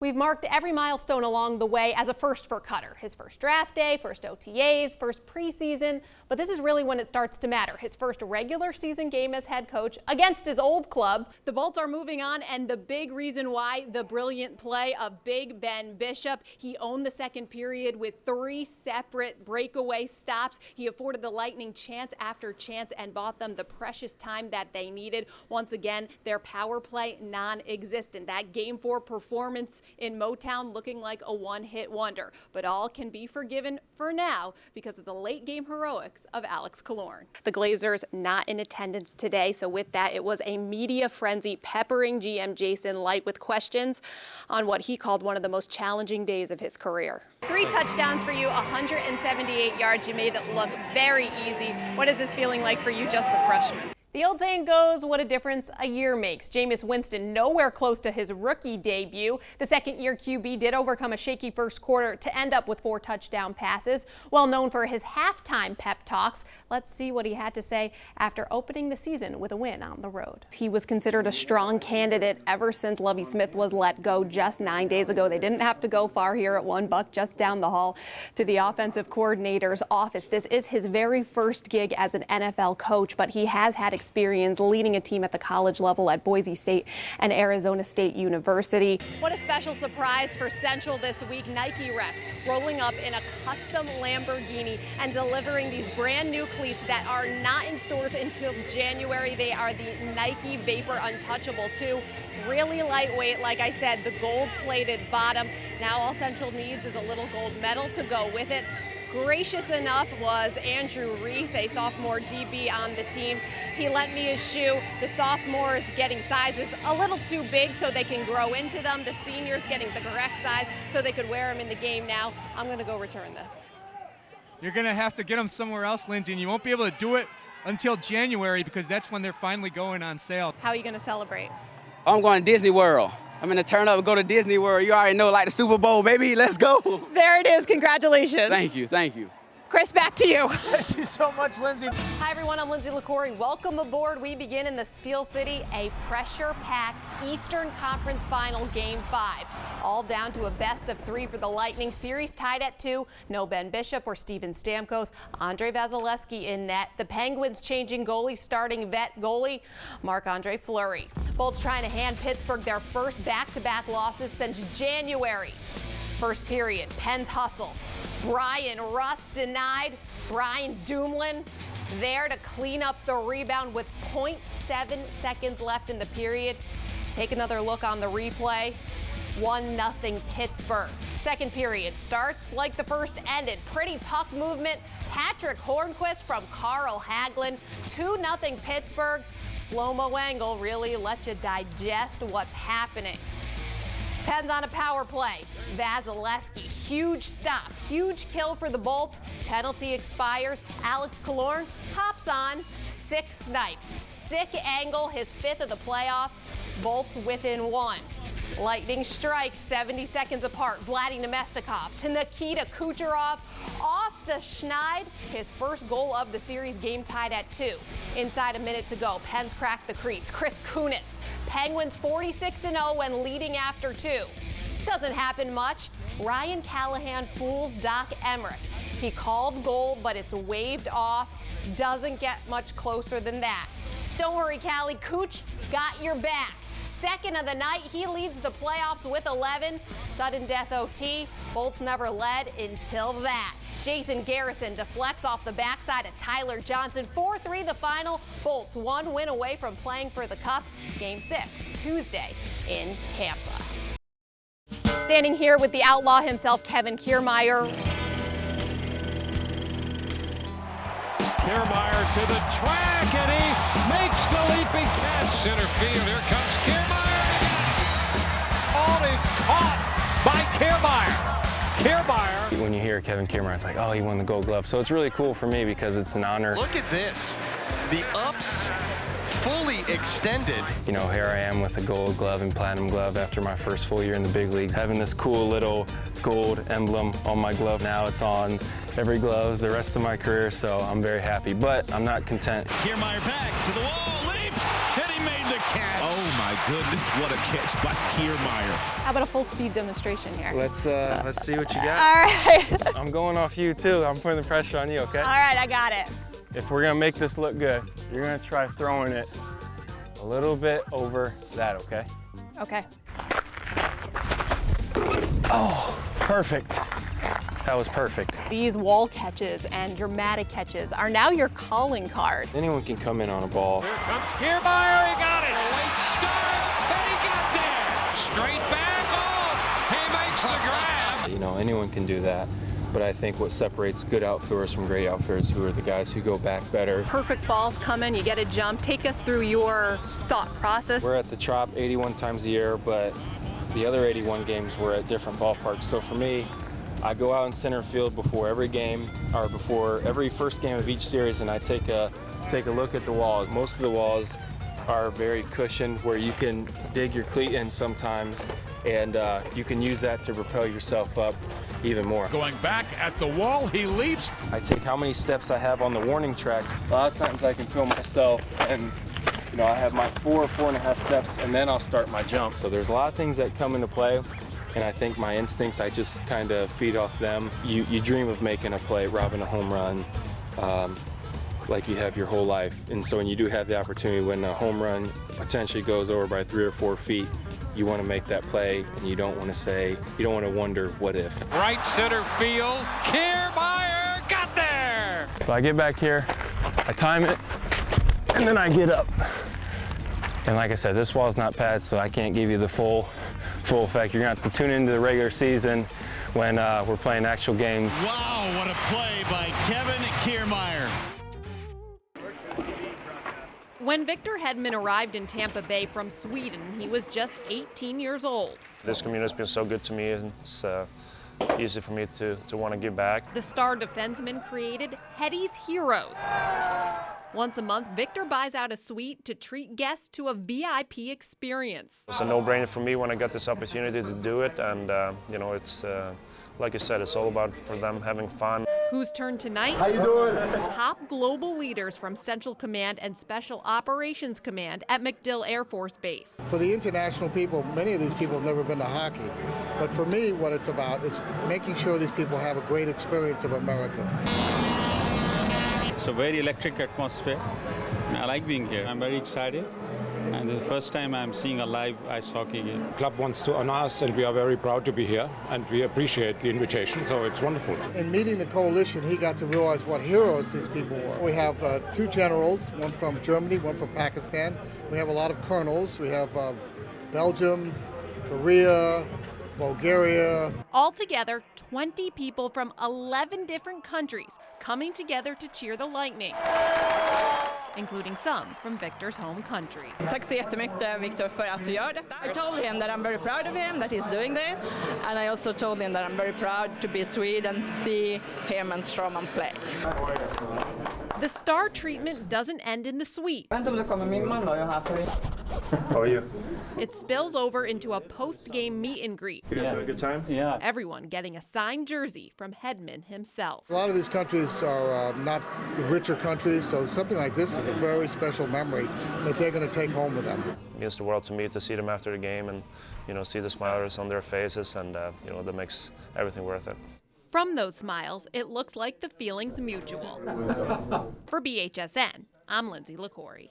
We've marked every milestone along the way as a first for Cutter. His first draft day, first OTAs, first preseason, but this is really when it starts to matter. His first regular season game as head coach against his old club. The Bolts are moving on, and the big reason why, the brilliant play of Big Ben Bishop. He owned the second period with 3 separate breakaway stops. He afforded the Lightning chance after chance and bought them the precious time that they needed. Once again, their power play non-existent. That Game 4 performance in Motown looking like a one-hit wonder, but all can be forgiven for now because of the late game heroics of Alex Killorn. The Glazers not in attendance today, so with that it was a media frenzy peppering GM Jason Light with questions on what he called one of the most challenging days of his career. 3 touchdowns for you, 178 yards. You made it look very easy. What is this feeling like for you, just a freshman? The old saying goes, what a difference a year makes. Jameis Winston nowhere close to his rookie debut. The second-year QB did overcome a shaky first quarter to end up with 4 touchdown passes. Well known for his halftime pep talks, let's see what he had to say after opening the season with a win on the road. He was considered a strong candidate ever since Lovie Smith was let go just 9 days ago. They didn't have to go far here at $1, just down the hall to the offensive coordinator's office. This is his very first gig as an NFL coach, but he has had experience leading a team at the college level at Boise State and Arizona State University. What a special surprise for Central this week. Nike reps rolling up in a custom Lamborghini and delivering these brand new cleats that are not in stores until January. They are the Nike Vapor Untouchable 2. Really lightweight, like I said, the gold-plated bottom. Now all Central needs is a little gold medal to go with it. Gracious enough was Andrew Reese, a sophomore DB on the team. He lent me his shoe. The sophomores getting sizes a little too big so they can grow into them. The seniors getting the correct size so they could wear them in the game now. I'm going to go return this. You're going to have to get them somewhere else, Lindsay, and you won't be able to do it until January because that's when they're finally going on sale. How are you going to celebrate? I'm going to Disney World. I'm going to turn up and go to Disney World. You already know, like the Super Bowl, baby. Let's go. There it is. Congratulations. Thank you. Thank you. Chris, back to you. Thank you so much, Lindsay. Hi, everyone. I'm Lindsay LaCorey. Welcome aboard. We begin in the Steel City, a pressure-packed Eastern Conference Final Game 5. All down to a best-of-3 for the Lightning. Series tied at 2. No Ben Bishop or Steven Stamkos. Andre Vasilevsky in net. The Penguins changing goalie, starting vet goalie Marc-Andre Fleury. Bolts trying to hand Pittsburgh their first back-to-back losses since January. First period, Penn's hustle. Brian Rust denied. Brian Dumoulin there to clean up the rebound with 0.7 seconds left in the period. Take another look on the replay. 1-0 Pittsburgh. Second period starts like the first ended. Pretty puck movement. Patrick Hornquist from Carl Hagelin. 2-0 Pittsburgh. Slow-mo angle really lets you digest what's happening. Pens on a power play. Vasilevsky, huge stop, huge kill for the Bolts. Penalty expires. Alex Killorn hops on. Sick snipe, sick angle, his 5th of the playoffs. Bolts within 1. Lightning strikes 70 seconds apart. Vladdy Nemestikov to Nikita Kucherov. Off the schneid, his first goal of the series, game tied at 2. Inside a minute to go, Pens crack the crease. Chris Kunitz. Penguins 46-0 when leading after 2. Doesn't happen much. Ryan Callahan fools Doc Emmerich. He called goal, but it's waved off. Doesn't get much closer than that. Don't worry, Callie. Cooch got your back. Second of the night, he leads the playoffs with 11. Sudden death OT. Bolts never led until that. Jason Garrison deflects off the backside of Tyler Johnson. 4-3 the final. Bolts 1 win away from playing for the Cup. Game 6, Tuesday in Tampa. Standing here with the outlaw himself, Kevin Kiermaier. Kiermaier to the track, and he makes the leaping catch. Center field, here comes Kiermaier. Oh, is caught by Kiermaier. Kiermaier. When you hear Kevin Kiermaier, it's like, oh, he won the Gold Glove. So it's really cool for me because it's an honor. Look at this. The ups fully extended. You know, here I am with a Gold Glove and Platinum Glove after my first full year in the big leagues. Having this cool little gold emblem on my glove. Now it's on every glove the rest of my career, so I'm very happy. But I'm not content. Kiermaier back to the wall, leaps, and he made the catch. Oh my goodness, what a catch by Kiermaier. How about a full speed demonstration here? Let's see what you got. All right. I'm going off you too. I'm putting the pressure on you, okay? All right, I got it. If we're gonna make this look good, you're gonna try throwing it a little bit over that, okay? Okay. Oh, perfect. That was perfect. These wall catches and dramatic catches are now your calling card. Anyone can come in on a ball. Here comes Kiermaier. He got it. A late start, and he got there. Straight back. Oh, he makes the grab. You know, anyone can do that. But I think what separates good outfielders from great outfielders who are the guys who go back better. Perfect balls come in, you get a jump. Take us through your thought process. We're at the Trop 81 times a year, but the other 81 games we're at different ballparks. So for me, I go out in center field before every game, or before every first game of each series, and I take a look at the walls. Most of the walls are very cushioned where you can dig your cleat in sometimes, and you can use that to propel yourself up even more. Going back at the wall, he leaps. I take how many steps I have on the warning track. A lot of times I can feel myself, and you know, I have my 4.5 steps, and then I'll start my jump. So there's a lot of things that come into play, and I think my instincts, I just kind of feed off them. You dream of making a play, robbing a home run, like you have your whole life. And so when you do have the opportunity, when a home run potentially goes over by 3 or 4 feet, you want to make that play, and you don't want to wonder what if. Right center field. Kiermaier got there. So I get back here, I time it, and then I get up. And like I said, this wall's not padded, so I can't give you the full effect. You're gonna have to tune into the regular season when we're playing actual games. Wow, what a play by Kevin Kiermaier. When Victor Hedman arrived in Tampa Bay from Sweden, he was just 18 years old. This community has been so good to me, and it's easy for me to want to give back. The star defenseman created Hetty's Heroes. Once a month, Victor buys out a suite to treat guests to a VIP experience. It's a no-brainer for me when I got this opportunity to do it, and you know, it's like I said, it's all about for them having fun. Whose turn tonight? How you doing? Top global leaders from Central Command and Special Operations Command at MacDill Air Force Base. For the international people, many of these people have never been to hockey. But for me, what it's about is making sure these people have a great experience of America. It's a very electric atmosphere. I like being here. I'm very excited. And this is the first time I'm seeing a live ice hockey game. The club wants to honor us, and we are very proud to be here, and we appreciate the invitation, so it's wonderful. In meeting the coalition, he got to realize what heroes these people were. We have 2 generals, one from Germany, one from Pakistan. We have a lot of colonels. We have Belgium, Korea, Bulgaria. Altogether, 20 people from 11 different countries coming together to cheer the Lightning, including some from Victor's home country. Tack så jättemycket, Victor, för att du gör detta. I told him that I'm very proud of him, that he's doing this, and I also told him that I'm very proud to be Swede and see him and Stroman play. The star treatment doesn't end in the suite. How are you? It spills over into a post-game meet and greet. You guys have a good time? Yeah. Everyone getting a signed jersey from Hedman himself. A lot of these countries are not the richer countries, so something like this is a very special memory that they're going to take home with them. It means the world to me to see them after the game and, you know, see the smiles on their faces, and you know, that makes everything worth it. From those smiles, it looks like the feeling's mutual. For BHSN, I'm Lindsay LaCory.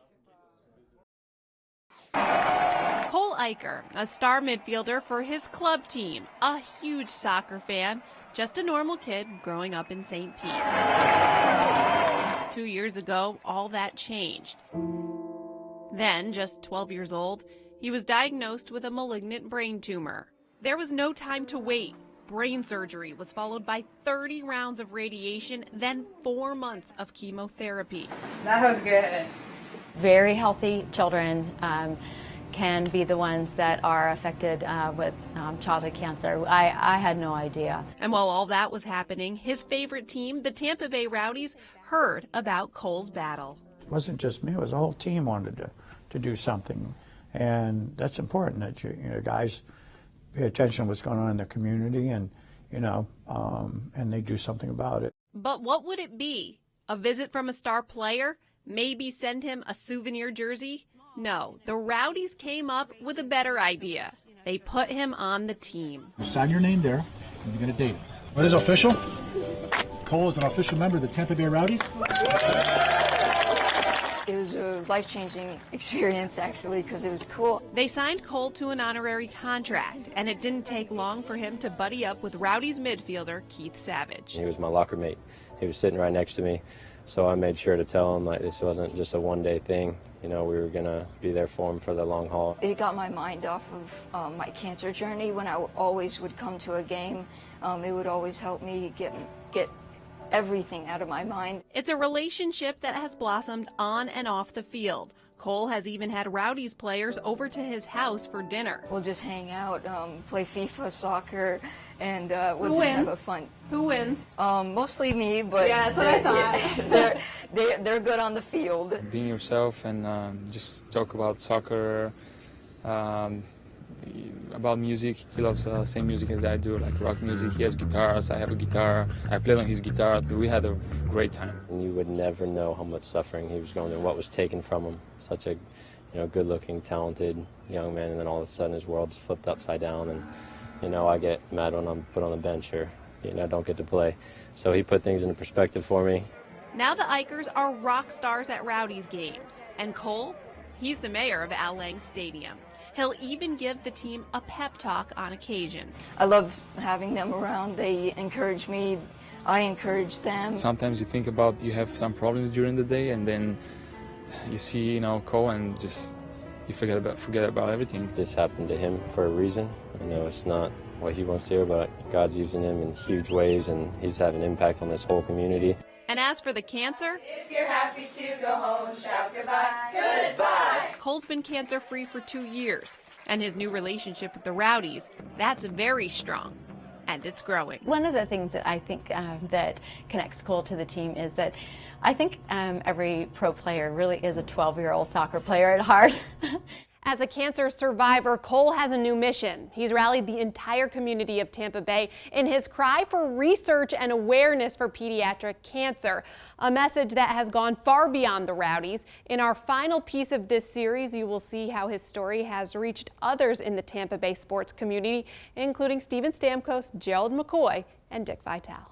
Cole Eicher, a star midfielder for his club team, a huge soccer fan, just a normal kid growing up in St. Pete. 2 years ago, all that changed. Then, just 12 years old, he was diagnosed with a malignant brain tumor. There was no time to wait. Brain surgery was followed by 30 rounds of radiation, then 4 months of chemotherapy. That was good. Very healthy children can be the ones that are affected with childhood cancer. I had no idea. And while all that was happening, his favorite team, the Tampa Bay Rowdies, heard about Cole's battle. It wasn't just me, it was the whole team wanted to do something. And that's important that you know, guys pay attention to what's going on in the community, and and they do something about it. But what would it be? A visit from a star player? Maybe send him a souvenir jersey? No, the Rowdies came up with a better idea. They put him on the team. You sign your name there, and you're going to date him. What is official? Cole is an official member of the Tampa Bay Rowdies. It was a life-changing experience, actually, because it was cool. They signed Cole to an honorary contract, and it didn't take long for him to buddy up with Rowdies midfielder Keith Savage. He was my locker mate. He was sitting right next to me, so I made sure to tell him like this wasn't just a one-day thing. You know, we were going to be there for him for the long haul. It got my mind off of my cancer journey. When I always would come to a game, it would always help me get everything out of my mind. It's a relationship that has blossomed on and off the field. Cole has even had Rowdies players over to his house for dinner. We'll just hang out, play FIFA, soccer, and we'll just have a fun. Who wins? Mostly me, but yeah, that's what I thought. they're good on the field. Being yourself and just talk about soccer, about music. He loves the same music as I do, like rock music. He has guitars, I have a guitar. I played on his guitar. We had a great time. And you would never know how much suffering he was going through, what was taken from him. Such a good-looking, talented young man, and then all of a sudden his world's flipped upside down. And I get mad when I'm put on the bench or don't get to play. So he put things into perspective for me. Now the Ikers are rock stars at Rowdies games, and Cole, he's the mayor of Al Lang Stadium. He'll even give the team a pep talk on occasion. I love having them around. They encourage me. I encourage them. Sometimes you think about you have some problems during the day, and then you see, Cole, and just you forget about everything. This happened to him for a reason. I know it's not what he wants to hear, but God's using him in huge ways, and he's having an impact on this whole community. And as for the cancer, if you're happy to go home, shout goodbye, goodbye. Cole's been cancer-free for 2 years, and his new relationship with the Rowdies, that's very strong, and it's growing. One of the things that I think that connects Cole to the team is that I think every pro player really is a 12-year-old soccer player at heart. As a cancer survivor, Cole has a new mission. He's rallied the entire community of Tampa Bay in his cry for research and awareness for pediatric cancer, a message that has gone far beyond the Rowdies. In our final piece of this series, you will see how his story has reached others in the Tampa Bay sports community, including Steven Stamkos, Gerald McCoy, and Dick Vitale.